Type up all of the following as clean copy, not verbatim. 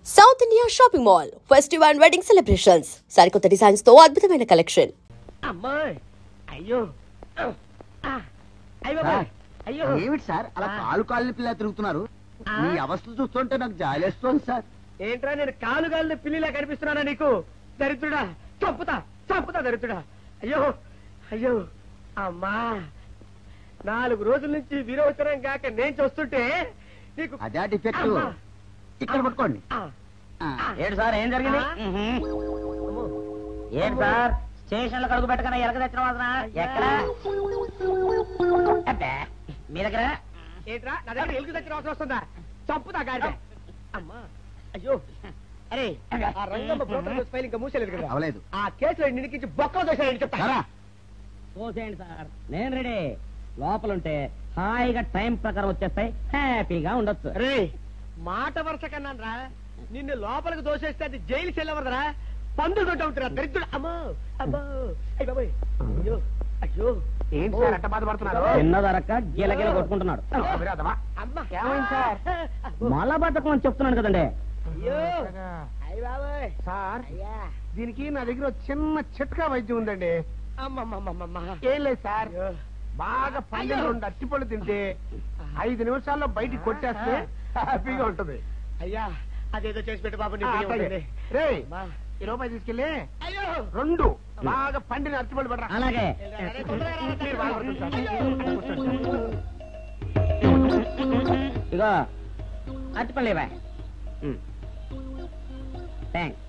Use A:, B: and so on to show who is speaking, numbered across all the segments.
A: South India shopping mall festival and wedding celebrations సరికొత్త designs తో అద్భుతమైన కలెక్షన్.
B: అమ్మాయి అయ్యో అయ్యో
C: ఏమిటి సార్ అలా కాలు పిల్ల తిరుగుతున్నారు? మీ అవస్థ చూస్తుంటే నాకు జాలేస్తుంది సార్.
B: ఏంట్రా నేను కాలు పిల్లిలా కనిపిస్తున్నానా నీకు? దరిద్రుడా, చంపుతా దరిద్రుడా. అయ్యో అయ్యో అమ్మా, 4 రోజుల నుంచి విరోచనం కాక నేను చూస్తుంటే నీకు
C: అదే డిఫెక్ట్. ఇక్కడ పట్టుకోండి.
D: ఏంటి సార్, ఏం జరిగింది? ఏంటి సార్, స్టేషన్ లో కడుగు పెట్టకన్నా ఎలక తెచ్చిన వాసన ఎక్కడ? మీ దగ్గర
B: ఏంట్రా నా దగ్గర ఎలుగు తెచ్చిన అవసరం వస్తుందా? చంపుతా గాడి. అమ్మా అయ్యో, అరే ఆ రంగమ్మ బ్రోకర్ ఫైల్ ఇంకా మూసేలేదు కదా?
C: అవలేదు.
B: ఆ కేసులో నిడికించి బొక్కలు దోశాడని చెప్తా.
D: పోసేయండి సార్, నేను రెడీ. లోపలుంటే హాయిగా టైం ప్రకారం వచ్చేస్తాయి, హ్యాపీగా ఉండొచ్చు.
B: రే మాట వరుస కన్నాను రా, నిన్ను లోపలికి దోసేస్తే అది జైలు చెల్లవరదరా, పందులు తోట ఉంటారా దరిద్రుడు. అమ్మో అమ్మో అయ్య బాబాయ్, అయ్యో అయ్యో ఏంటి సార్ అట్ట బాధపడుతున్నారు?
D: చిన్నదరక్క గిలగిల కొట్టుకుంటున్నాడు. మలబద్ధకం అని చెప్తున్నాను కదండి.
B: అయ్యో అయ్య బాబాయ్ సార్, దీనికి నా దగ్గర చిన్న చిట్కా వైద్యం ఉందండి. ఏం లేదు సార్, బాగా పండిన 2 అరటిపళ్ళు తింటే 5 నిమిషాల్లో బయటికి కొట్టేస్తే హ్యాపీగా ఉంటది. అయ్యా అదేదో చేసి పెట్టు బాబు. రే ఈ రూపాయి తీసుకెళ్ళి 2 బాగా పండిన అరటిపళ్ళు పడరా.
D: అలాగే ఇగో అరటిపళ్ళు ఇవ్వ. థ్యాంక్స్.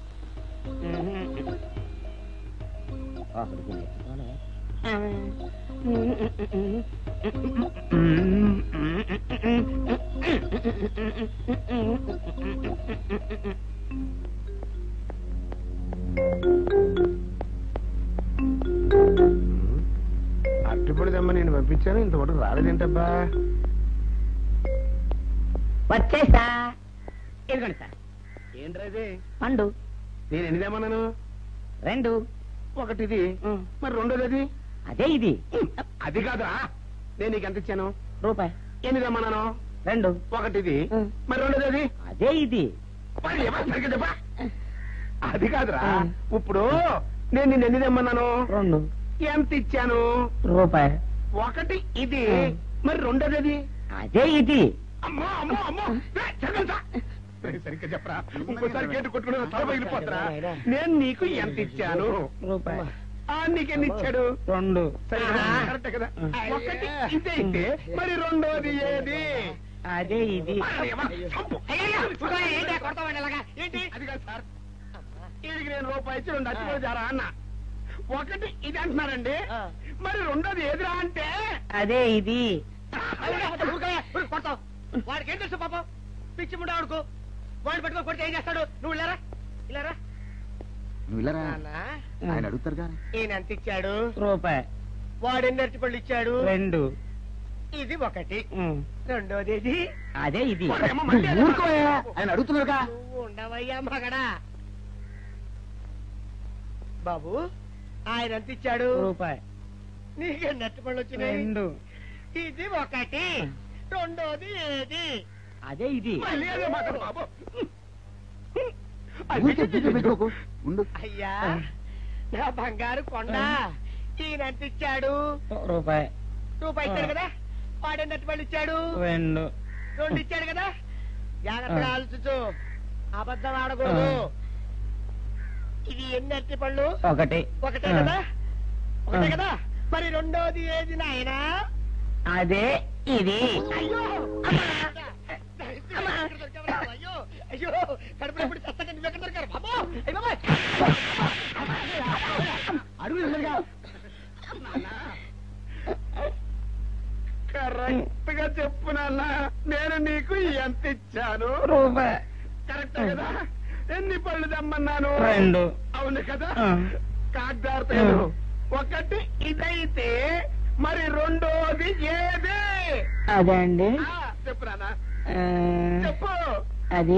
B: అరటిపళ్ళు తెమ్మ నేను పంపించాను, ఇంతవరకు రాలేదేంటబ్బా?
D: వచ్చేసా. ఇదిగోండి సార్.
B: ఏంట్రాది?
D: పండు.
B: నేను ఎన్ని తెమ్మన్నాను?
D: 2.
B: ఒకటిది, మరి రెండోది అది?
D: అదే ఇది.
B: అది కాదా, నేను నీకు ఎంత ఇచ్చాను?
D: రూపాయి.
B: ఎన్ని తెమ్మన్నాను?
D: 2.
B: ఒకటిది, మరి రెండోది అది?
D: అదే ఇది.
B: మరి ఏమన్నా సరిగ్గా చెప్పా? అది కాదురా, ఇప్పుడు నేను నిన్ను ఎన్ని తెమ్మన్నాను?
D: 2.
B: ఎంత ఇచ్చాను?
D: రూపాయి.
B: ఒకటి ఇది, మరి రెండోది అది?
D: అదే ఇది.
B: అమ్మో అమ్మో అమ్మో, సరిగ్గా చెప్పరా, ఇంకోసారి గేటు కొట్టుకుని తల పగిలిపోతారా? నేను నీకు ఎంత ఇచ్చాను?
D: రూపాయి.
B: నీకెన్ని ఇచ్చాడు?
D: 2.
B: కరెక్ట్ కదా? ఒకటి ఇదే అయితే మరి రెండోది ఏది?
D: అదే ఇది.
B: ఏంటి అది కాదు సార్, ఇది నేను రూపాయి ఇచ్చి 2 అచ్చిపోయి జారా అన్న. ఒకటి ఇది అంటున్నారండి, మరి రెండోది ఏదిరా అంటే?
D: అదే ఇది.
B: వాడికి ఏం తెలుసు పాపం, పిచ్చి ముండా వాడుకో. వాడిని పట్టుకొని కొడితే ఏం చేస్తాడు? నువ్వు ఇలారా ఇలారా.
C: నువ్వు ఇలా ఆయన అడుగుతారు కానీ.
B: ఈయన ఎంత ఇచ్చాడు?
D: రూపాయి.
B: వాడు ఎన్ని అరటిపళ్ళు ఇచ్చాడు?
D: 2.
B: ఇది ఒకటి, రెండోది ఇది?
D: అదే ఇది.
C: ఆయన అడుగుతున్నారుగా.
B: నువ్వు ఉండవయ్యా మగడా. బాబు ఆయన ఎంత ఇచ్చాడు?
D: రూపాయి.
B: నీకెన్ని అరటిపళ్ళు వచ్చినాయి?
D: 2.
B: ఇది ఒకటి, రెండోది ఏది?
D: అదే ఇది.
B: మళ్ళీ అదే మాట బాబు. అయ్యా నా బంగారు కొండ, ఈయన ఎంత ఇచ్చాడు?
D: రూపాయి.
B: రూపాయి ఇచ్చాడు కదా. వాడు నట్టుబడి ఇచ్చాడు?
D: 2.
B: 2 ఇచ్చాడు కదా. జాగ్రత్తగా ఆలోచించు, అబద్ధం ఆడకూడదు. ఇది ఎన్ని అరటి పళ్ళు?
D: ఒకటే
B: కదా. ఒకటే కదా, మరి రెండోది ఏది నాయనా?
D: అదే ఇది.
B: అయ్యో అయ్యో అయ్యో, కడుపులో ఎప్పుడు చస్తగా నువ్వు ఎక్కడ దొరికారు బాబు? కరెక్ట్ గా చెప్పు నాన్న, నేను నీకు ఎంత ఇచ్చాను?
D: రూపాయి.
B: కరెక్ట్ కదా. ఎన్ని పళ్ళు తెమ్మన్నాను?
D: 2.
B: అవును కదా. కాగ్దారుతాడు. ఒకటి ఇదైతే మరి రెండోది ఏది?
D: అదే అండి.
B: చెప్పు నాన్న, చెప్పు.
D: అది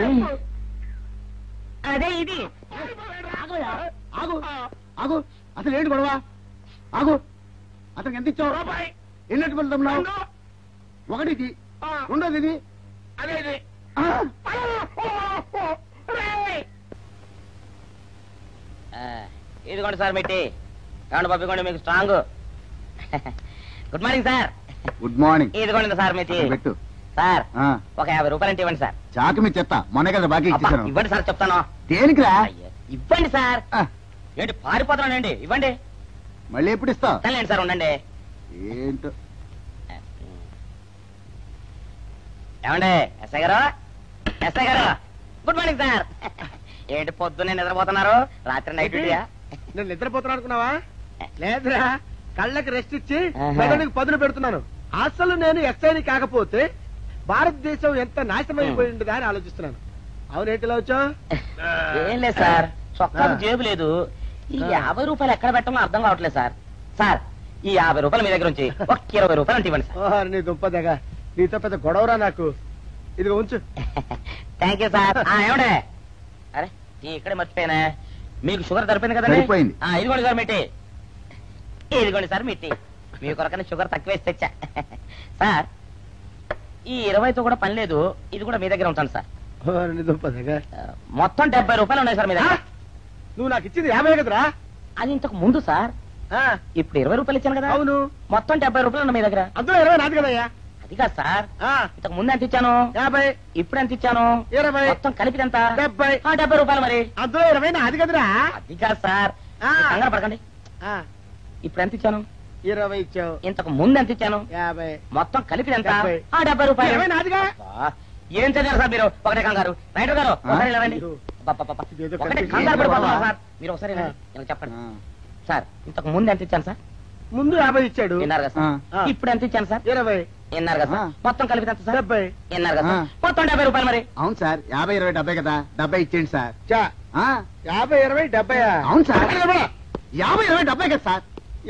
D: అదే ఇది.
C: ఆగు ఆగు, అసలు ఏంటి గొడవ? ఆగు, అతనికి ఎంత ఇచ్చావు?
B: రూపాయి.
C: ఎన్నట్టు వెళ్తున్నావు? ఒకటి ఇది, రెండోది ఇది,
B: అదే
C: ఆ
D: ఇదిగోండి సార్ మెట్టి ఏమండి బాబు ఇదిగోండి మీకు strong. Good morning sir.
C: Good morning.
D: ఇదిగోండి సార్ మెట్టి
C: పెట్టు
D: సార్.
C: ఆ,
D: ఒక 50 రూపాయలు అంటే ఇవ్వండి సార్.
C: చాకు మీ చెత్త మొన్న కదా బాకీ
D: అబ్బా,
C: ఇచ్చేసాను.
D: ఇవ్వండి సార్ చెప్తాను.
C: దేనికిరా?
D: అయ్యో, ఇవ్వండి సార్.
C: ఆ,
D: ఏంటి పారిపోతున్నానండి, ఇవ్వండి.
C: మళ్ళీ ఎప్పుడు ఇస్తావు?
D: తనలేండి సార్, ఉండండి.
C: ఏంటో.
D: ఏమండి ఎస్ఐ గారు, ఎస్ఐ గారు గుడ్ మార్నింగ్ సార్. ఏంటి పొద్దున్నే నిద్రపోతున్నారు? రాత్రి నైట్ డ్యూటీయా?
B: నేను నిద్రపోతున్నా అనుకున్నావా? లేదురా, కళ్ళకి రెస్ట్ ఇచ్చి
D: ఆహా.
B: మెదడుకి పదును పెడుతున్నాను. అసలు నేను ఎస్ఐని కాకపోతే భారతదేశం ఎంత నాశనం అయిపోయి ఉండదా అని ఆలోచిస్తున్నాను. అవునేంటిలో వచ్చావు?
D: ఏం లేదు సార్, చొక్కాకు జేబు లేదు. ఈ 50 రూపాయలు ఎక్కడ పెట్టాలో అర్థం కావట్లేదు సార్. సార్ ఈ 50 రూపాయలు మీ దగ్గర ఉంచి ఒక 20 రూపాయలు అంటే ఇవ్వండి సార్.
B: ఓహో, నీ దుంపదగా, నీతో పెద్ద గొడవరా నాకు. ఇదిగో ఉంచు.
D: Thank you sir. ఏమండే, అరే ఇక్కడే మర్చిపోయానే, మీకు షుగర్ సరిపోయింది కదండి?
C: సరిపోయింది.
D: ఇదిగోండి సార్ మిట్టి, ఇదిగోండి సార్ మిట్టి. మీ కొరకనే షుగర్ తక్కువ వేసి తెచ్చా. సార్ ఈ 20తో కూడా పని లేదు, ఇది కూడా మీ దగ్గర ఉంటాను సార్.
B: ఓహో, నీ దుంపదగా.
D: మొత్తం 70 రూపాయలు ఉన్నాయి సార్ మీ దగ్గర.
B: నువ్వు నాకు ఇచ్చింది 50 కదరా?
D: అది ఇంతకు ముందు సార్,
B: ఆ,
D: ఇప్పుడు 20 రూపాయలు ఇచ్చాను కదా.
B: అవును.
D: మొత్తం 70 రూపాయలు ఉన్నాయి మీ దగ్గర.
B: అందులో 20 నాది కదయ్యా.
D: అది కాదు సార్,
B: ఆ,
D: ఇంతకు ముందు ఎంత ఇచ్చాను,
B: 50,
D: ఇప్పుడు ఎంత ఇచ్చాను,
B: 20,
D: మొత్తం కలిపి ఎంత?
B: 70.
D: 70 రూపాయలు మరి.
B: అందులో 20 నాది కదరా?
D: అది కాదు సార్,
B: ఆ.
D: మీరు కంగారు పడకండి.
B: ఆ,
D: ఇప్పుడు ఎంత ఇచ్చాను,
B: 20 ఇచ్చావు.
D: ఇంతకు ముందు ఎంత ఇచ్చాను,
B: 50.
D: మొత్తం కలిపి ఎంత?
B: 70.
D: 70 రూపాయలు.
B: 20 నాదిగా.
D: అబ్బా, ఏం చదివారు సార్ మీరు? ఒకటే కంగారు. రైటర్ గారు ఒకసారి ఇలా రండి. అబ్బబ్బబ్బ.
B: ఇదేదో
D: ఒకటే
B: కనిపించింది.
D: కంగారు పడిపోతున్నారు సార్. మీరు ఒకసారి ఇలా రండి. ఇలా చెప్పండి
C: ఆ,
D: సార్. ఇంతకు ముందు ఎంత ఇచ్చాను సార్?
B: ముందు 50 ఇచ్చాడు.
D: విన్నారు కదా సార్.
B: ఆ.
D: ఇప్పుడు ఎంత ఇచ్చాను సార్?
B: 20,
D: విన్నారు కదా సార్.
C: ఆ.
D: మొత్తం కలిపి ఎంత సార్?
B: 70.
D: విన్నారు కదా సార్.
C: ఆ.
D: మొత్తం 70 రూపాయలు మరి.
C: అవును సార్, 50, 20, 70 కదా. 70 ఇచ్చేయండి సార్.
B: చా,
C: ఆ,
B: 50, 20, 70.
C: అవును సార్. 50, 20, 70 కదా సార్.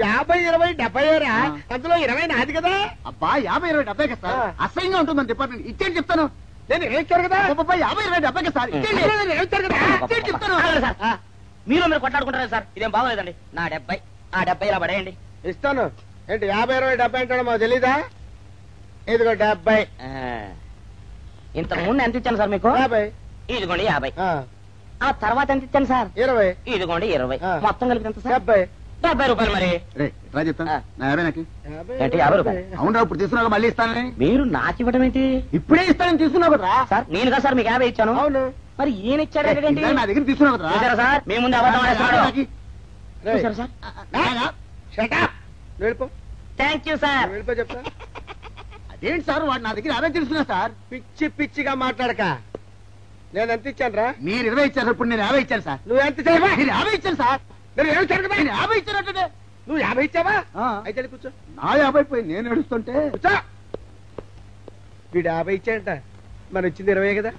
B: 50, 20, 70 రా.
C: ఆ.
B: అందులో 20 నాది కదా.
C: అబ్బా 50, 20, 70 కదా సార్.
B: ఆ.
C: అసహ్యంగా ఉంటుందని డిపార్ట్మెంట్ ఇచ్చేయండి చెప్తాను.
B: నేను ఏడ్చారు కదా.
C: అబ్బబ్బా, 50, 20, 70 కదా సార్. ఇచ్చేయండి.
B: అందులో నేను ఏడ్చారు కదా.
C: ఇచ్చేయండి చెప్తాను.
D: ఆగండి సార్.
B: ఆ,
D: మీరు కొట్లాడుకుంటారా సార్? ఇదేం బాగోలేదండి. నా 70 ఆ 70 ఇలా పడేయండి.
B: ఇస్తాను. ఏంటి 50, 20, 70 అంటాడు మాకు తెలీదా? ఇదిగో 70.
D: ఆ. ఇంతకు ముందు ఎంత ఇచ్చాను సార్ మీకు?
B: 50.
D: ఇదిగోండి 50.
B: ఆ,
D: ఆ తర్వాత ఎంత ఇచ్చాను సార్?
B: 20.
D: ఇదిగోండి 20.
B: ఆ.
D: మొత్తం కలిపి ఎంత సార్?
B: 70.
D: 70 రూపాయలు మరి.
C: రే ఇట్లా చెప్తాను.
D: ఆ.
C: నా 50 నాకు.
B: 50,
D: ఏంటి, 50 రూపాయలు?
C: అవునరా, ఇప్పుడు తీసుకున్నాక మళ్ళీ ఇస్తానని.
D: మీరు నాకు ఇవ్వడం ఏంటి
C: ఇప్పుడే ఇస్తానని తీసుకున్నావు కదరా.
D: సార్? నేను కదా సార్ మీకు 50 ఇచ్చాను.
B: అవును.
D: మరి ఈయన ఇచ్చాడు ఏంటి?
C: ఇందాక నా దగ్గర తీసుకున్నావు కదరా.
D: చూసారా సార్, మీ ముందు అబద్ధం ఆడేస్తున్నాడు.
B: రేయ్,
D: చూసారా సార్?
B: shut up. నువ్వు వెళ్ళిపో.
D: Thank you sir.
B: నువ్వు వెళ్ళిపో చెప్తా.
C: అదేంటి సార్, వాడు నా దగ్గర 50 తీసుకున్నా సార్.
B: పిచ్చి పిచ్చిగా మాట్లాడక. నేను ఎంత ఇచ్చాను రా?
C: మీరు 20 ఇచ్చారు, ఇప్పుడు నేను 50 ఇచ్చాను సార్.
B: నువ్వు ఎంత ఇచ్చావా?
C: నేను 50 ఇచ్చాను సార్.
B: నేను ఏమి ఇచ్చాను కదా?
C: నేను 50 ఇచ్చానంటే
B: నువ్వు 50 ఇచ్చావా?
C: ఆ.
B: అయితే వెళ్ళి కూర్చో.
C: నా 50 పోయి నేను ఏడుస్తుంటే.
B: కూర్చో. వీడు 50 ఇచ్చాడంట, మనం ఇచ్చింది 20 కదా.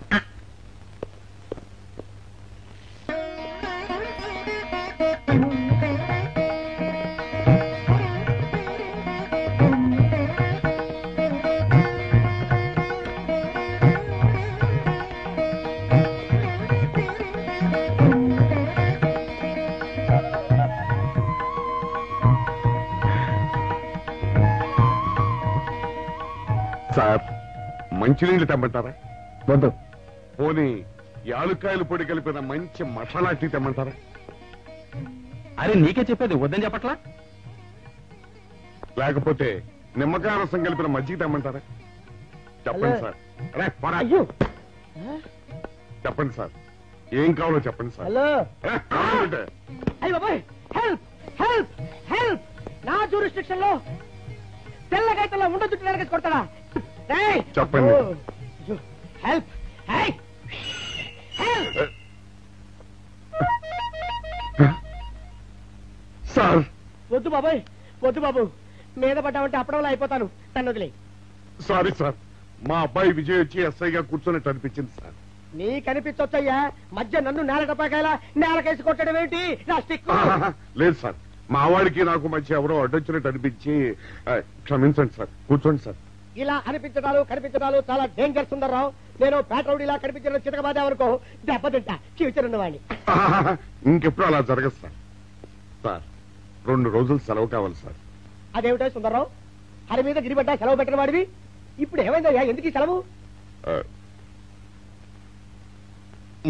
E: సార్ మంచినీళ్ళు తెమ్మంటారా?
C: వద్దు.
E: పోనీ యాలుక్కాయలు పొడి కలిపిన మంచి మసాలా టీ తెమ్మంటారా?
F: అరే నీకే చెప్పేది వద్దని చెప్పట్లా?
E: లేకపోతే నిమ్మకాయ రసం కలిపిన మజ్జిగ తెమ్మంటారా? చెప్పండి
B: హలో.
E: సార్. అరే, పోరా.
B: అయ్యో.
E: చెప్పండి సార్, ఏం కావాలో చెప్పండి సార్.
B: హలో.
E: ఏ, కావాలంటే.
B: అయ్య బాబాయ్, హెల్ప్ హెల్ప్ హెల్ప్. నా జ్యూరిస్డిక్షన్ లో తెల్లగైతల్లో ఉండదు నరకేసి కొడతాడా? రేయ్.
E: చెప్పండి.
B: హెల్ప్. హే. హెల్ప్.
E: సార్
B: వద్దు బాబాయ్, వద్దు బాబు. మీద పడ్డామంటే అప్పడంలో అయిపోతాను. తను వదిలే.
E: సారీ సార్, మా అబ్బాయి విజయ్ వచ్చి ఎస్ఐగా కూర్చొని అనిపించింది సార్.
B: నీ కనిపించొచ్చయ్యా, మధ్య నన్ను నేలకపాకాయలా నేలకేసి కొట్టడం ఏంటి? నా స్టిక్.
E: లేదు సార్, మా వాడికి నాకు మధ్య ఎవరో అడ్డొచ్చినట్టు అనిపించి క్షమించండి సార్. కూర్చోండి సార్.
B: ఇలా అనిపించడాలు కనిపించడాలు చాలా డేంజర్ సుందర్రావు. నేను పేట్రౌడీలా కనిపించడం చితకబాదామనుకో, దెబ్బతింటా ఫ్యూచర్ ఉన్నవాడిని.
E: ఇంకెప్పుడు అలా జరగదు సార్. సార్ 2 రోజులు సెలవు కావాలి సార్.
B: అదేమిటో సుందర్రావు, హరి మీద గిరిబడ్డా సెలవు పెట్టిన వాడివి. ఇప్పుడు ఏమైందయ్యా, ఎందుకు ఈ సెలవు?
E: ఆ,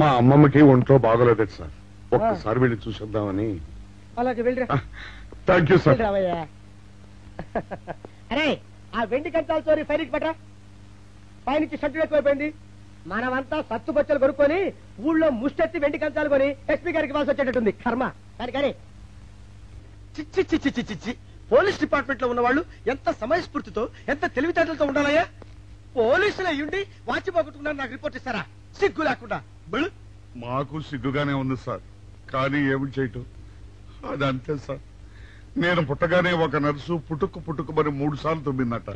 E: మా అమ్మమ్మకి ఒంట్లో బాగోలేదు సార్. ఒక్కసారి వెళ్ళి చూసేద్దామని.
B: అలాగే వెళ్ళరా.
E: Thank you sir.
B: రావయ్యా. అరే ఆ వెండి కంచాల చోరీ ఫైల్కి పట్రా. పైనుంచి షట్టు ఎక్కువైపోయింది. మనమంతా సత్తు బొచ్చలు కొనుక్కొని ఊళ్ళో ముష్టెత్తి వెండి కంచాలు కొని ఎస్పీ గారికి ఇవ్వాల్సి వచ్చేటట్టుంది కర్మ. కానీ
G: చిచ్చి చిచ్చి చిచ్చి చిచ్చి పోలీస్ డిపార్ట్మెంట్ లో ఉన్న వాళ్ళు ఎంత సమయస్ఫూర్తితో ఎంత తెలివితేటలతో ఉండాలయ్యా. పోలీసులు అయ్యుండి వాచి పోగొట్టుకున్నారు నాకు రిపోర్ట్ ఇస్తారా? సిగ్గు లేకుండా.
E: మాకు సిగ్గుగానే ఉంది సార్, కానీ ఏమి చేయటం అదంతే సార్. నేను పుట్టగానే ఒక నర్సు పుట్టుకు మరి 3 సార్లు తుమ్మిందట.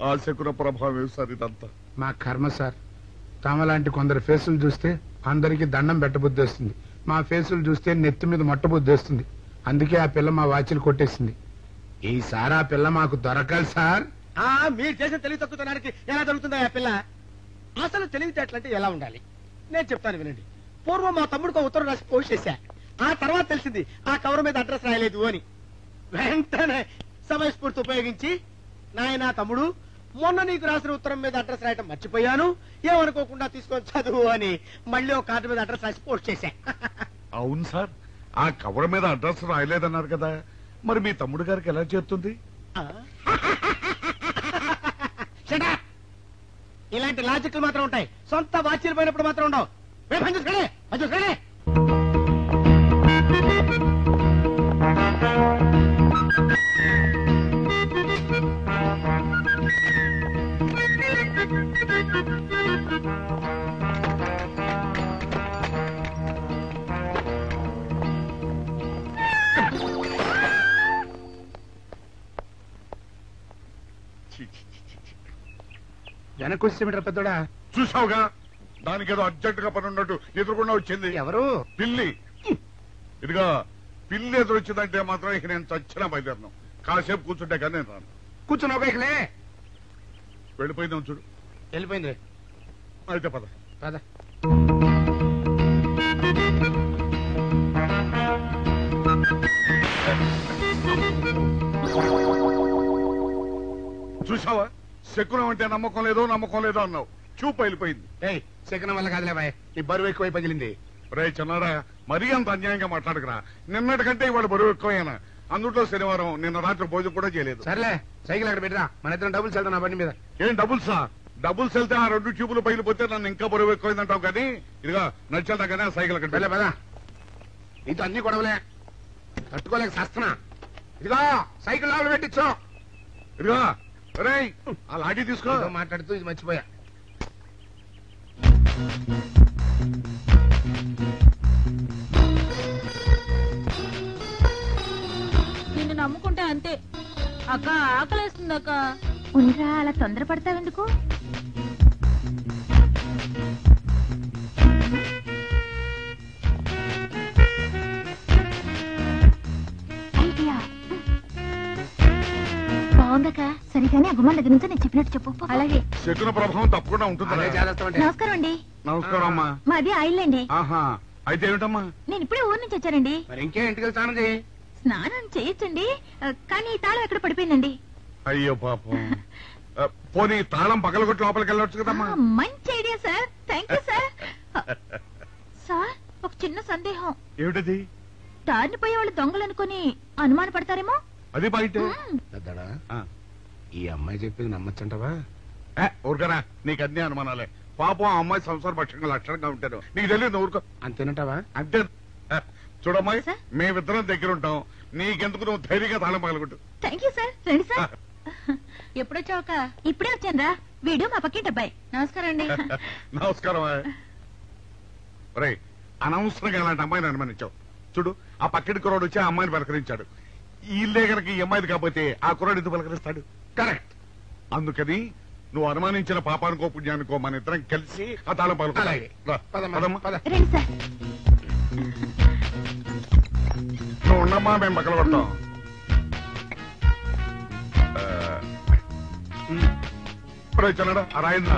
E: ఆ శకున ప్రభావం సార్ ఇదంతా.
H: మా కర్మ సార్. తమలాంటి కొందరు ఫేసులు చూస్తే అందరికి దండం పెట్టబుద్ధి వస్తుంది. మా ఫేసులు చూస్తే నెత్తి మీద మొట్టబుద్ధి వస్తుంది. అందుకే ఆ పిల్ల మా వాచిలు కొట్టేసింది. ఈసారి ఆ పిల్ల మాకు దొరకాలి సార్.
G: మీరు చేసిన తెలివి తక్కువతనానికి ఎలా దొరుకుతుందా ఆ పిల్ల? అసలు తెలివితేటలంటే ఎలా ఉండాలి నేను చెప్తాను వినండి. పూర్వం మా తమ్ముడికి ఉత్తరం రాసి పోస్ట్ చేశా. ఆ తర్వాత తెలిసింది ఆ కవర్ మీద అడ్రస్ రాయలేదు అని. వెంటనే సమయస్ఫూర్తి ఉపయోగించి నాయనా తమ్ముడు, మొన్న నీకు రాసిన ఉత్తరం మీద అడ్రస్ రాయటం మర్చిపోయాను, ఏమనుకోకుండా తీసుకొని చదువు అని మళ్ళీ ఒక కార్డు మీద అడ్రస్ రాసి పోస్ట్ చేశా.
E: అవును సార్, ఆ కవర్ మీద అడ్రస్ రాయలేదన్నారు కదా, మరి మీ తమ్ముడు గారికి ఎలా చేస్తుంది?
G: ఇలాంటి లాజిక్లు మాత్రం ఉంటాయి, సొంత వాచీలు పోయినప్పుడు మాత్రం ఉండవు.
H: వెనక్కి వచ్చేమిట్రా పెద్దోడా?
E: చూసావుగా, దానికేదో అర్జెంట్ గా పని ఉన్నట్టు ఎదురుకుండా వచ్చింది.
H: ఎవరు?
E: పిల్లి. ఇదిగా పిల్లి ఎదురు వచ్చిందంటే మాత్రం ఇక నేను చచ్చిన బయలుదేరను. కాసేపు కూర్చుంటే కానీ నేను రాను.
H: కూర్చున్నావు ఇకలే.
E: వెళ్ళిపోయిందాం చూడు.
H: వెళ్ళిపోయింది.
E: అయితే పద
H: పద.
E: చూసావా, శకునం అంటే నమ్మకం లేదో అన్నావు. చూపు వెళ్ళిపోయింది.
H: ఏయ్, శకునం వల్ల కాదులే బాయ్, నీ బరువు ఎక్కువై పగిలింది.
E: రే చిన్నారా, మరీ అంత అన్యాయంగా మాట్లాడకురా. నిన్నటికంటే ఇవాళ బరువు ఎక్కువైనా. అందులో శనివారం నిన్న రాత్రి భోజనం కూడా చేయలేదు.
H: సర్లే, సైకిల్ అక్కడ పెట్టరా, మన ఇద్దరం డబ్బులు వెళ్తాం నా బండి మీద.
E: ఏం డబుల్సా? డబుల్స్ వెళ్తే ఆ 2 ట్యూబులు పగిలిపోతే నన్ను ఇంకా బరువు ఎక్కువైందంటావు. కానీ ఇదిగా నడిచేదా కానీ ఆ సైకిల్ అక్కడ
H: పదా. నీతో అన్ని గొడవలే, తట్టుకోలేక సస్తనా. ఇదిగో సైకిల్ లోపల పెట్టించు.
E: ఇదిగా రే, ఆ లాఠీ తీసుకో.
H: మాట్లాడుతూ ఇది మర్చిపోయా.
I: నిన్ను నమ్ముకుంటే అంతే. అక్క ఆకలేస్తుంది అక్క.
J: ఉండరా, అలా తొందరపడతావెందుకు? ఐడియా బాగుందక్క. సరిగానే ఆ గుమ్మం దగ్గర నుంచి నేను చెప్పినట్టు చెప్పు. అలాగే.
E: శకున ప్రభావం తప్పకుండా ఉంటుంది.
J: నమస్కారం అండి.
E: నమస్కారం అమ్మా.
J: మాది ఐలండి.
E: ఆహా, అయితే ఏమిటమ్మా?
J: నేను ఇప్పుడే ఊరు నుంచి వచ్చానండి.
H: మరి ఇంకే ఇంటికి స్నానం చేయి.
J: స్నానం చేయొచ్చండి, కానీ తాళం ఎక్కడ పడిపోయిందండి.
E: అయ్యో పాపం. పోనీ తాళం పగలగొట్టి లోపలికి వెళ్ళొచ్చు కదమ్మా.
J: మంచి idea sir, thank you sir. Sir, ఒక చిన్న సందేహం.
E: ఏమిటది?
J: దారిని పోయే వాళ్ళు దొంగలు అనుకుని అనుమాన పడతారేమో.
E: అది బయట.
H: పెద్దడా, ఈ అమ్మాయి చెప్పింది నమ్మచ్చంటవా?
E: ఊరుకరా, నీకు అన్ని అనుమానాలే. పాపం ఆ అమ్మాయి సంసార పక్షంగా లక్షణంగా ఉంటాను. నీకు తెలియదు. ఊరుకో.
H: అంతేనంటావా?
E: అంతే. చూడమ్మాయి, మేమిద్దరం దగ్గర ఉంటాం. నీకెందుకు, నువ్వు ధైర్యంగా తాళం పగలగొట్టు.
J: Thank you sir. రండి సార్.
I: ఎప్పుడొచ్చావుక?
J: ఇప్పుడే వచ్చాను రా. వీడు మా పక్కింటి అబ్బాయి. నమస్కారం అండి.
E: నమస్కారం. రే, అనవసరంగా అలాంటి అమ్మాయిని అనుమానించావు. చూడు, ఆ పక్కింటి కుర్రాడు వచ్చి ఆ అమ్మాయిని పలకరించాడు. ఈ ఇల్లే కనుక ఈ అమ్మాయిది కాకపోతే ఆ కుర్రాడు ఎందుకు పలకరిస్తాడు? కరెక్ట్. అందుకని నువ్వు అనుమానించిన పాపానికో పుణ్యానికో మన ఇద్దరం కలిసి ఆ తాళం పలుకోవాలి.
J: రండి సార్.
E: నువ్వు ఉండమ్మా, మేము పక్కన పడతాం. చల్లడా ఆ రాయిందా?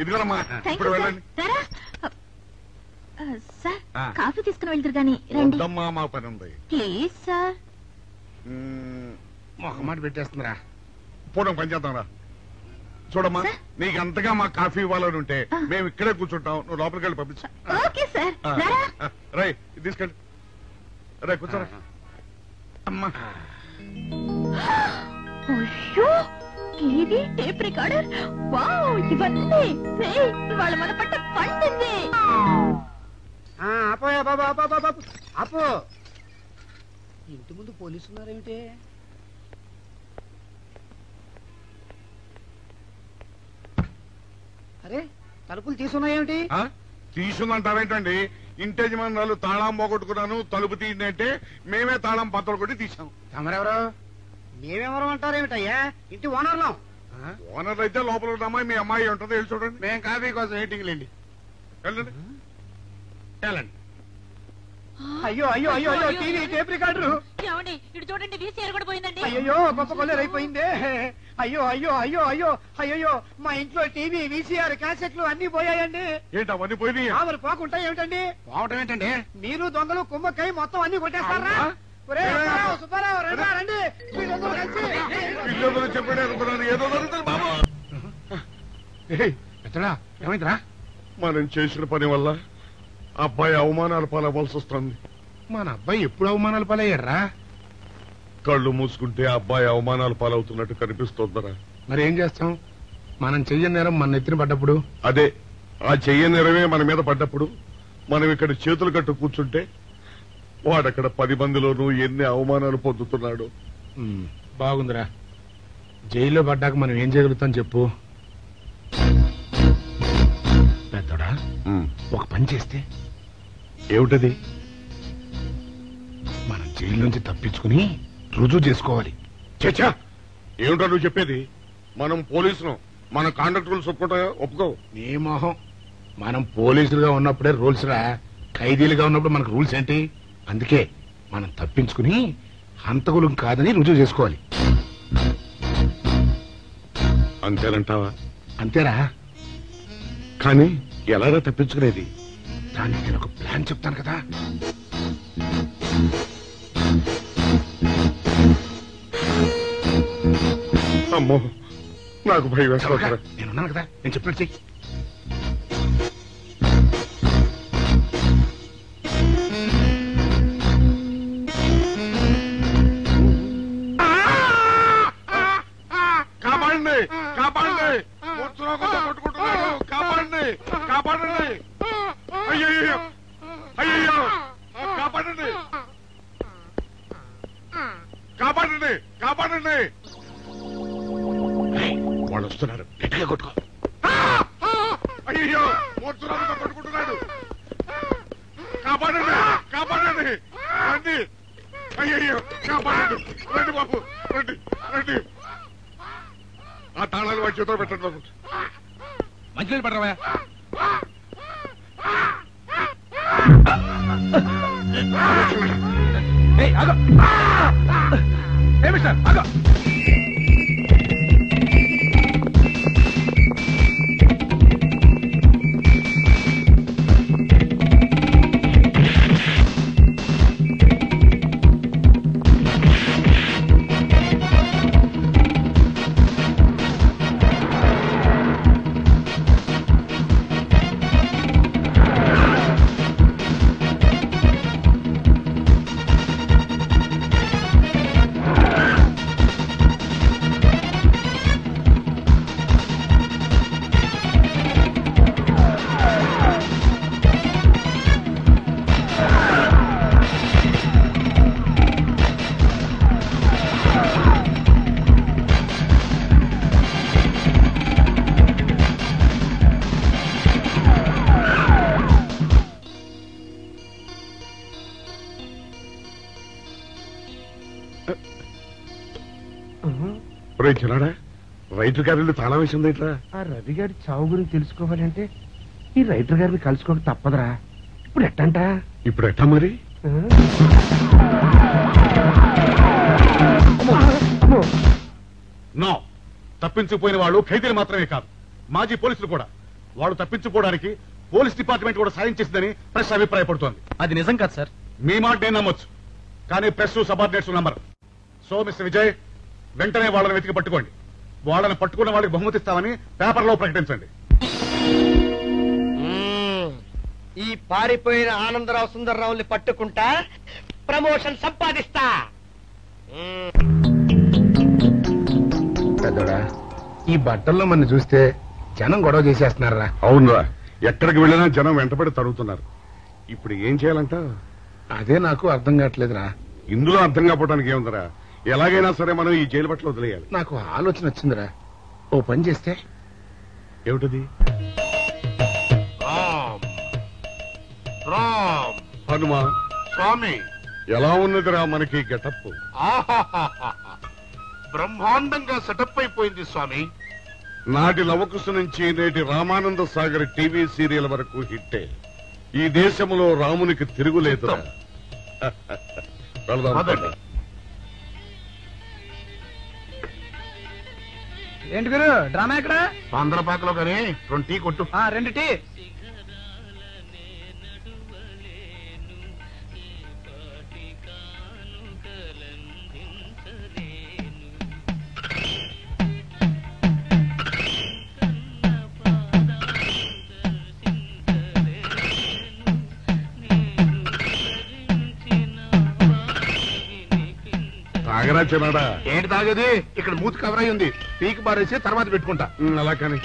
E: ఇదిగోనమ్మా, ఇప్పుడు వెళ్ళండి.
J: సార్, కాఫీ తీసుకుని వెళ్తారు గాని రండి.
E: వద్దమ్మా, మా పని ఉంది.
J: Please sir.
H: మొహమాట పెట్టేస్తుందిరా.
E: పోవడం పని చేద్దాం రా. చూడమ్మా, నీకు అంతగా మా కాఫీ ఇవ్వాలని ఉంటే మేము ఇక్కడే కూర్చుంటాం, నువ్వు లోపలికి వెళ్ళి పంపించు.
J: Okay sir.
E: రై తీసుకెళ్ళి రే కూర్చోరా. అమ్మా
J: అయ్యో, టీవీ, టేప్ రికార్డర్, వావ్, ఇవన్నీ ఇవాళ మన పట్ట పండింది.
G: అపోయా బాబా, అపో. ఇంటి ముందు పోలీసు ఉన్నారేమిటి? అరే, తలుపులు తీసున్నాయేమిటి?
E: తీసుందంటారేంటండి? ఇంటి యజమానులు తాళం పోగొట్టుకున్నాను, తలుపు తీయండి అంటే మేమే తాళం పత్తలు కొట్టి తీసాం.
G: తమరెవరు? మేమెవరు అంటారేమిటయ్యా? ఇంటి ఓనర్లం.
E: ఓనర్ అయితే లోపల ఉన్న అమ్మాయి మీ అమ్మాయి ఉంటుందో వెళ్ళి చూడండి.
H: మేము కాఫీ కోసం వెయిటింగ్ లేండి.
E: వెళ్ళండి వెళ్ళండి.
G: అయ్యో అయ్యో అయ్యో అయ్యో, టీవీ, టేప్ రికార్డరు.
I: ఏమండి ఇటు చూడండి, వీసీఆర్ కూడా పోయిందండి.
G: అయ్యో, గొప్ప కొల్లేరైపోయిందే. అయ్యో అయ్యో అయ్యో అయ్యో అయ్యో, మా ఇంట్లో టీవీ, వీసీఆర్, క్యాసెట్లు అన్ని పోయాయండి.
E: ఏంటి అవన్నీ పోయినాయి?
G: మరి పోకుండా ఏమిటండి?
H: పోవటం ఏంటండి?
G: మీరు దొంగలు కుమ్మక్కై మొత్తం అన్ని కొట్టేస్తారా? సుబ్బారావు, రండి, మీరందరూ కలిసి.
E: పిల్లలు చెప్పాడు అనుకున్నాను, ఏదో జరుగుతుంది బాబు.
H: ఎత్తడా ఏమైందిరా?
E: మనం చేసిన పని వల్ల అబ్బాయి అవమానాలు పాలవలసి వస్తుంది.
H: మన అబ్బాయి ఎప్పుడు అవమానాలు పాలయ్యారా?
E: కళ్ళు మూసుకుంటే అబ్బాయి అవమానాలు పాలవుతున్నట్టు కనిపిస్తోందరా.
H: మరి ఏం చేస్తాం? మనం చెయ్యని నేరం మన నెత్తిన పడ్డప్పుడు,
E: అదే ఆ చెయ్య నెరవే మన మీద పడ్డప్పుడు మనం ఇక్కడ చేతులు కట్టు కూర్చుంటే వాడక్కడ 10 మందిలోనూ ఎన్ని అవమానాలు పొందుతున్నాడు.
H: బాగుందిరా. జైల్లో పడ్డాక మనం ఏం చేయగలుగుతాం చెప్పు? పెద్దోడా, ఒక పని చేస్తే
E: ఏమిటది?
H: మనం జైలు నుంచి తప్పించుకుని రుజువు చేసుకోవాలి.
E: చచ్చా, ఏమిటో నువ్వు చెప్పేది? మనం పోలీసులు, మన కాంట్రాక్ట్ ఒప్పుకో.
H: నీ మొహం, మనం పోలీసులుగా ఉన్నప్పుడే రూల్స్ రా. ఖైదీలుగా ఉన్నప్పుడు మనకు రూల్స్ ఏంటి? అందుకే మనం తప్పించుకుని హంతకులం కాదని రుజువు చేసుకోవాలి.
E: అంతేనంటావా?
H: అంతేరా.
E: కానీ ఎలాగా తప్పించుకునేది?
H: దానికి నేను ఒక ప్లాన్ చెప్తాను కదా.
E: అమ్మో, నాకు భయం వేస్తాను.
H: నేనున్నాను కదా, నేను చెప్పినట్టు చెయ్యి.
E: కాపాడండి, కాపాడండి, కొట్టుకుంటున్నాడు, కాపాడండి, కాపాడండి. అయ్యో అయ్యో, కాపాడండి, కాపాడండి, కాపాడండి. వాళ్ళు వస్తున్నారు, గట్టిగా కొట్టుకో. అయ్యో, మూర్తురాలతో కొట్టుకుంటున్నాడు. కాపాడండి, కాపాడండి, రండి. అయ్యో, కాపాడండి, రండి బాబు, రండి రండి. ఆ తాళాలు వాడి చేతిలో పెట్టండి బాబు.
F: మంచినీళ్ళు పడరావా?
E: చిన్నాడా, రైటర్ గారి తాళం వేసింది ఇట్లా.
B: ఆ రవి గారి చావు గురించి తెలుసుకోవాలంటే ఈ రైటర్ గారిని కలుసుకోక తప్పదురా. ఇప్పుడు ఎట్టంట?
E: ఇప్పుడు ఎట్టా మరి?
F: నో, తప్పించుకుపోయిన వాళ్ళు ఖైదీలు మాత్రమే కాదు, మాజీ పోలీసులు కూడా. వాళ్ళు తప్పించుకోవడానికి పోలీస్ డిపార్ట్మెంట్ కూడా సాయం చేసిందని ప్రెస్ అభిప్రాయపడుతోంది.
D: అది నిజం కాదు సార్.
F: మీ మాట నేను నమ్మొచ్చు, కానీ press subordinates number. So mister Vijay, వెంటనే వాళ్ళని వెతికి పట్టుకోండి. వాళ్ళని పట్టుకున్న వాళ్ళకి బహుమతి ఇస్తామని పేపర్లో ప్రకటించండి.
G: ఈ పారిపోయిన ఆనందరావు సుందర్రావుని పట్టుకుంటా ప్రమోషన్ సంపాదిస్తా.
H: పెద్దోడా, ఈ బట్టల్లో మన చూస్తే జనం గొడవ చేసేస్తున్నారా?
E: అవునరా, ఎక్కడికి వెళ్ళినా జనం వెంటబడి తరుగుతున్నారు. ఇప్పుడు ఏం చేయాలంట?
H: అదే నాకు అర్థం కావట్లేదురా.
E: ఇందులో అర్థం కాకపోవడానికి ఏముందిరా? ఎలాగైనా సరే మనం ఈ జైలు బట్టలు వదిలేయాలి.
H: నాకు ఆలోచన వచ్చిందిరా. ఓ పని చేస్తే.
E: ఏమిటది?
B: రామ్
E: హనుమా
B: స్వామి,
E: ఎలా ఉన్నదిరా మనకి గెటప్?
B: బ్రహ్మాండంగా సెటప్ అయిపోయింది స్వామి.
E: నాటి లవకుశ నుంచి నేటి రామానంద సాగర్ టీవీ సీరియల్ వరకు హిట్టే. ఈ దేశంలో రామునికి తిరుగులేదురా. వెళదాం.
G: ఏంటి గురు డ్రామా ఎక్కడ?
B: పాందరపాకలో కానీ 2 టీ కొట్టు.
G: 2 టీ.
E: తాగరా చిన్నాడా?
B: ఏంటి తాగేది? ఇక్కడ మూతి కవర్ అయి ఉంది. పీకి బారేసి తర్వాత పెట్టుకుంటా.
E: అలా కానీ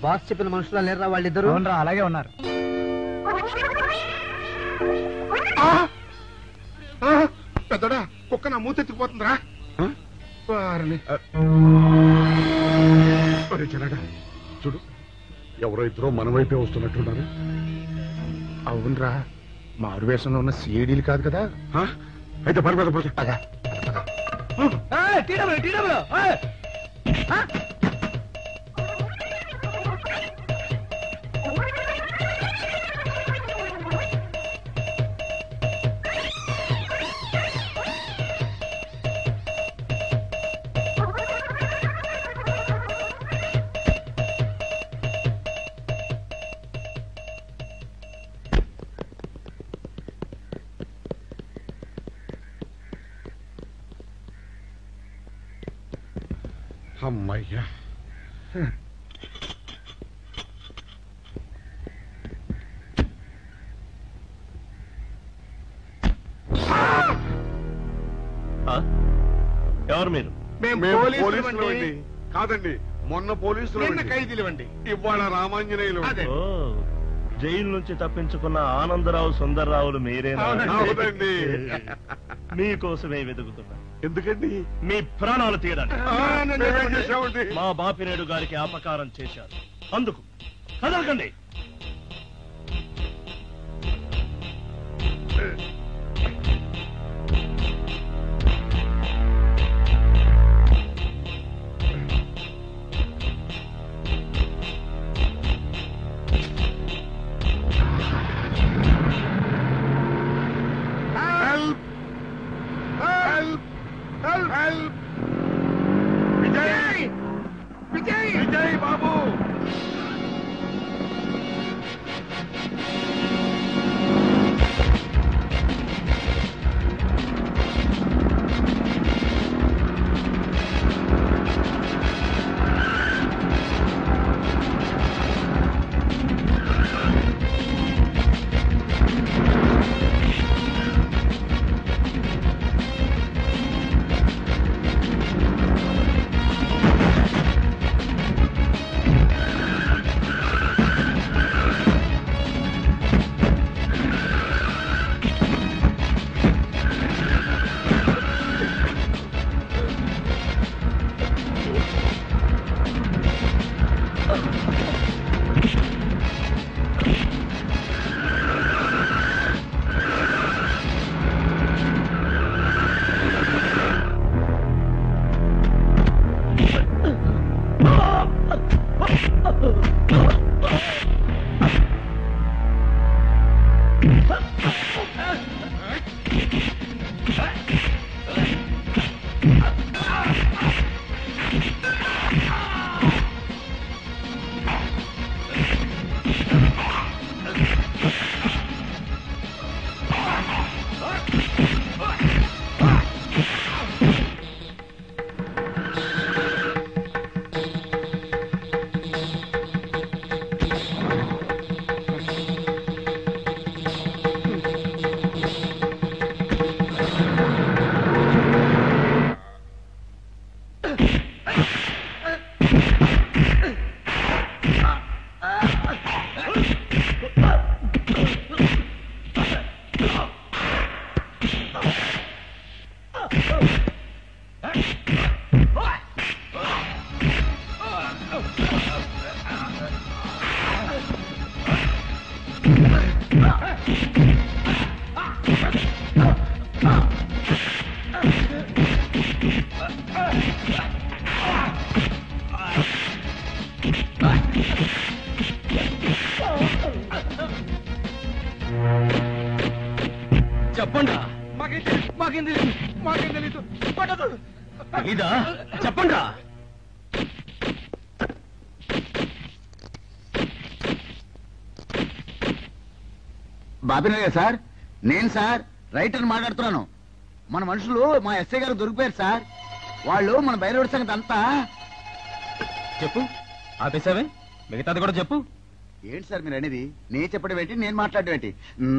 G: బాస్ చెప్పిన మనుషులా లేరా వాళ్ళిద్దరు? అలాగే ఉన్నారు.
B: పెద్దడా, కుక్క నా మూతెత్తిపోతుందిరా.
E: చిన్నాడా చూడు, ఎవరో ఇద్దరు మన వైపే వస్తున్నట్టున్నారు.
H: అవునరా, మారు వేషంలో ఉన్న సీడీలు కాదు కదా.
E: అయితే పని పద. అమ్మయ్యా,
B: ఎవరు మీరు?
E: పోలీసులు అండి. కాదండి, మొన్న పోలీసులు
B: ఖైదీలు అండి.
E: ఇవాళ రామాంజనేయులు.
K: జైలు నుంచి తప్పించుకున్న ఆనందరావు సుందర్రావులు మీరేనా?
E: అవునండి.
K: మీకోసమే వెతుకుతున్నా.
E: ఎందుకండి?
K: మీ ప్రాణాలు
E: తీయడానికి.
K: మా బాపినేడు గారికి అపకారం చేశారు, అందుకు కదలకండి.
E: విజయ్ బాబు,
L: చెప్పండి మాకేం తెలీదు ఇదా చెప్పండి
C: బాబినయ్య సార్, నేను సార్ రైటర్ మాట్లాడుతున్నాను. మన మనుషులు మా ఎస్ఐ గారు దొరికిపోయారు సార్. వాళ్ళు మన బయలుదేరి సంగతి అంతా
L: చెప్పు. ఆపేసావే, మిగతాది కూడా చెప్పు.
C: ఏంటి సార్ మీరు అనేది? నేను చెప్పడం ఏంటి, నేను మాట్లాడడం ఏంటి?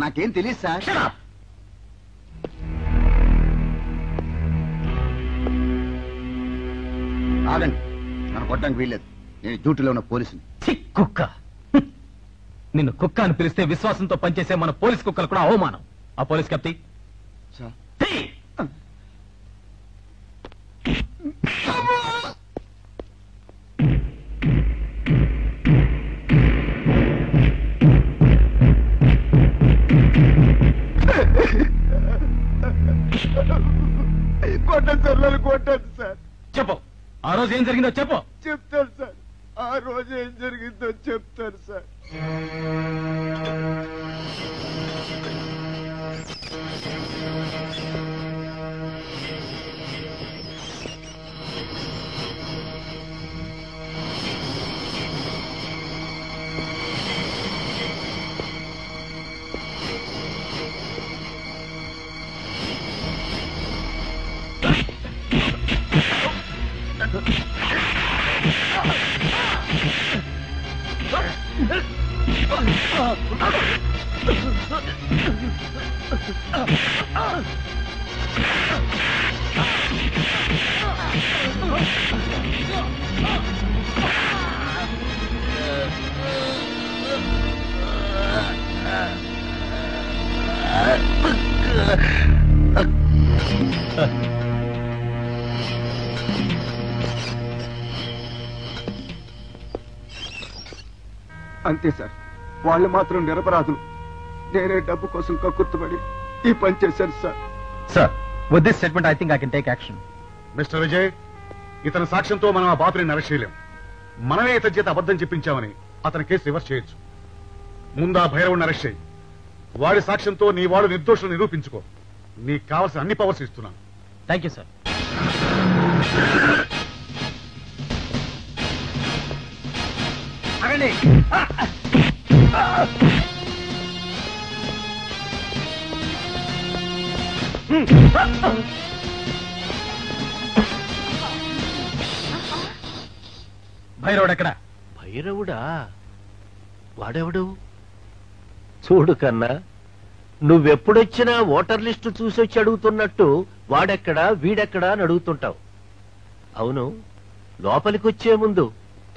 C: నాకేం తెలియదు సార్. ఆగండి, నన్ను కొట్టడానికి వీల్లేదు. నేను డ్యూటీలో ఉన్న పోలీసుని.
L: కుక్క, నిన్ను కుక్క అని పిలిస్తే విశ్వాసంతో పనిచేసే మన పోలీస్ కుక్కలు కూడా అవమానం. ఆ పోలీస్ కప్తి
B: కొట్టండి సార్, నన్ను కొట్టండి సార్.
L: చెప్పు, ఆ రోజు ఏం జరిగిందో చెప్పు.
B: చెప్తాను సార్, ఆ రోజు ఏం జరిగిందో చెప్తాను సార్. అంతే సార్, వాళ్ళు మాత్రం నిరపరాధులు. నేనే డబ్బు కోసం కక్కుర్తుపడి ఈ పని చేశాను sir.
L: Sir, with this statement I think I can take action.
F: Mister Vijay, ఇతని సాక్ష్యంతో మనం ఆ బాపుని అరెస్ట్ చేయలేం. మనమే ఇతని చేత అబద్ధం చెప్పించామని అతని కేసు రివర్స్ చేయొచ్చు. ముందు ఆ భైరవుని అరెస్ట్ చేయి. వాడి సాక్ష్యంతో నీ వాడు నిర్దోషులు నిరూపించుకో. నీకు కావాల్సిన అన్ని పవర్స్ ఇస్తున్నాను.
L: Thank you sir.
G: అగండి.
L: భైరవుడు ఎక్కడ?
K: భైరవుడా? వాడెవడు? చూడు కన్నా, నువ్వెప్పుడొచ్చినా ఓటర్ లిస్టు చూసొచ్చి అడుగుతున్నట్టు వాడెక్కడా వీడెక్కడా అని అడుగుతుంటావు. అవును, లోపలికొచ్చే ముందు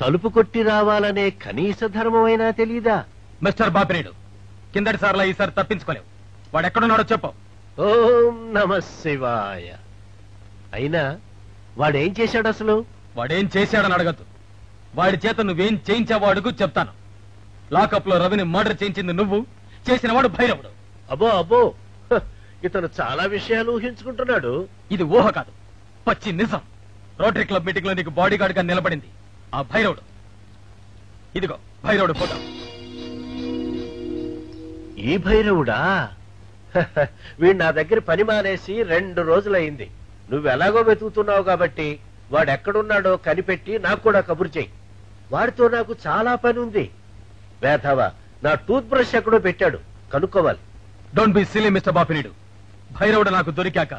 K: తలుపు కొట్టి రావాలనే కనీస ధర్మమైనా తెలీదా?
L: మిస్టర్ బాపినేడు, కిందటి సార్లా ఈసారి తప్పించుకోలేవు. వాడెక్కడున్నాడో చెప్పు.
K: ఓం నమ శివాయ. అయినా వాడేం చేశాడు అసలు?
L: వాడేం చేశాడని అడగద్దు. వాడి చేత నువ్వేం చేయించావో అడుగు, చెప్తాను. లాకప్ లో రవిని మర్డర్ చేయించింది నువ్వు, చేసిన వాడు భైరవుడు.
K: అబ్బో అబ్బో, ఇతను చాలా విషయాలు ఊహించుకుంటున్నాడు.
L: ఇది ఊహ కాదు, పచ్చి నిజం. రోటరీ క్లబ్ మీటింగ్ లో నీకు బాడీ గార్డ్ గా నిలబడింది ఆ భైరవుడు. ఇదిగో భైరవుడు ఫోటో.
K: ఈ భైరవుడా? వీడు నా దగ్గర పని మానేసి 2 రోజులైంది. నువ్వెలాగో వెతుకుతున్నావు కాబట్టి వాడెక్కడున్నాడో కనిపెట్టి నాకు కూడా కబురు చెయ్యి. వాడితో నాకు చాలా పని ఉంది. వేధవ నా టూత్ బ్రష్ ఎక్కడో పెట్టాడు, కనుక్కోవాలి.
L: Don't be silly mister Bapineedu. భైరవుడు నాకు దొరికాక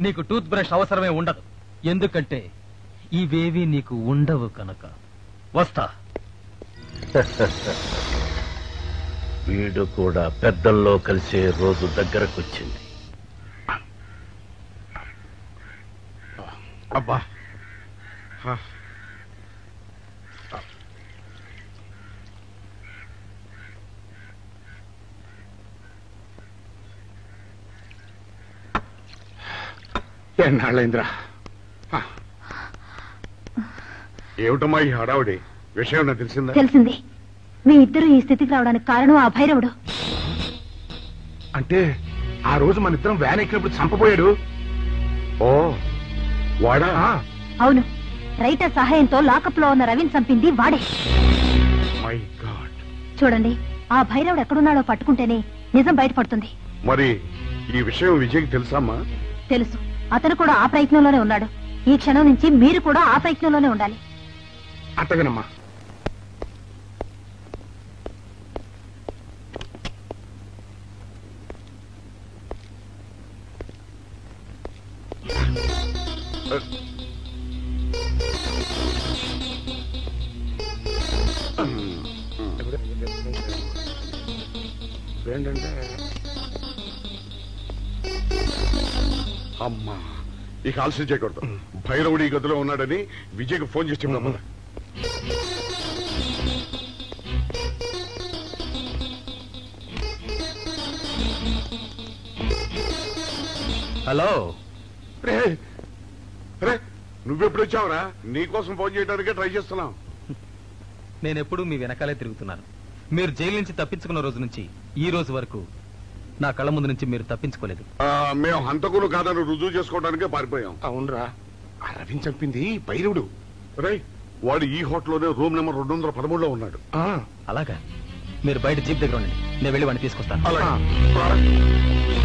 L: నీకు టూత్ బ్రష్ అవసరమే ఉండదు. ఎందుకంటే ఇవేవి నీకు ఉండవు కనుక. వస్తా.
K: వీడు కూడా పెద్దల్లో కలిసే రోజు దగ్గరకొచ్చింది.
F: అబ్బా,
H: ఎన్నాళ్ళైందిరా.
E: ఏమిటమ్మా ఈ హడావుడి? విషయం నాకు తెలిసిందా?
J: తెలిసింది. మీ ఇద్దరు ఈ స్థితికి రావడానికి కారణం ఆ భైరవుడు.
H: అంటే ఆ రోజు మన ఇద్దరం వ్యాన్ ఎక్కినప్పుడు చంపబోయాడు.
E: ఓ వాడా?
J: అవును, రైటర్ సహాయంతో లాకప్ లో ఉన్న రవిని చంపింది వాడే.
E: My God.
J: చూడండి, ఆ భైరవుడు ఎక్కడున్నాడో పట్టుకుంటేనే నిజం బయటపడుతుంది.
E: మరి ఈ విషయం విజయ్కి తెలుసమ్మా?
J: తెలుసు. అతను కూడా ఆ ప్రయత్నంలోనే ఉన్నాడు. ఈ క్షణం నుంచి మీరు కూడా ఆ ప్రయత్నంలోనే ఉండాలి.
H: అట్టగనమ్మా.
E: ఏంటంటే అమ్మా, ఇక ఆలస్యం చేయకూడదు. భైరవుడి గదిలో ఉన్నాడని విజయ్కి ఫోన్ చేసి చెప్తామా?
L: హలో.
E: రే నువ్వెప్పుడు వచ్చావురా? నీకోసం ఫోన్ చేయడానికే ట్రై చేస్తున్నాం.
L: నేనెప్పుడు మీ వెనకాలే తిరుగుతున్నాను. మీరు జైలు నుంచి తప్పించుకున్న రోజు నుంచి ఈ రోజు వరకు నా కళ్ళ ముందు నుంచి మీరు తప్పించుకోలేదు.
E: మేము హంతకులు కాదని రుజువు చేసుకోవడానికే పారిపోయాం.
H: అవునరా, ఆ రవిని చంపింది భైరవుడు.
E: రై, వాడు ఈ హోటల్లోనే రూమ్ నెంబర్ 213లో ఉన్నాడు.
L: అలాగా? మీరు బయట జీప్ దగ్గర ఉండండి, నేను వెళ్ళి వాడిని తీసుకొస్తాను.
E: అలాగే.